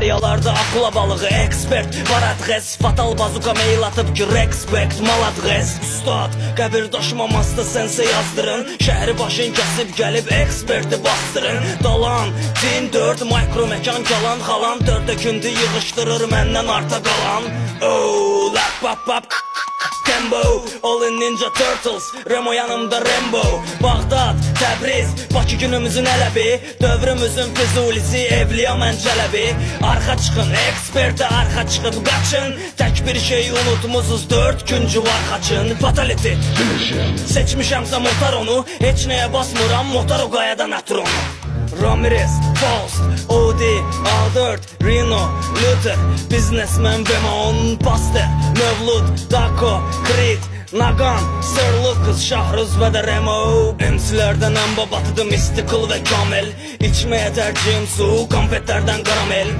Yalarda akla balığı expert var adres fatal bazuka mail atıp ki respect mal adres Ustad qəbirdaşıma masta sense yazdırın Şəhri başın kəsib gəlib experti bastırın Dalan, din 4 mikro mekan kalan xalan 4 gündü yığışdırır məndən arta qalan Oh, lap pap pap Tembo, all in Ninja Turtles Remo yanımda Rambo Bağdad, Təbriz, Bakı günümüzün ələbi Dövrümüzün Füzulisi, Evliya Məncələbi Arxa çıxın, ekspertə arxa çıxıb qaçın Tək bir şey unutmuşuz 4 güncü var xaçın Fatality, seçmişəmsə motor onu Heç nəyə basmıram, motor o qayadan atır onu Ramirez, Faust, Audi, A4, Reno, Luther Businessman, Bemon, Pastor, Mevlud, Dako, Creed, Nagan, Sir Lucas, Şahruz və də Remo MC'lərdən ən babatıdır Mystical və Kamel İçməyə tərcihim su, konfetlərdən karamel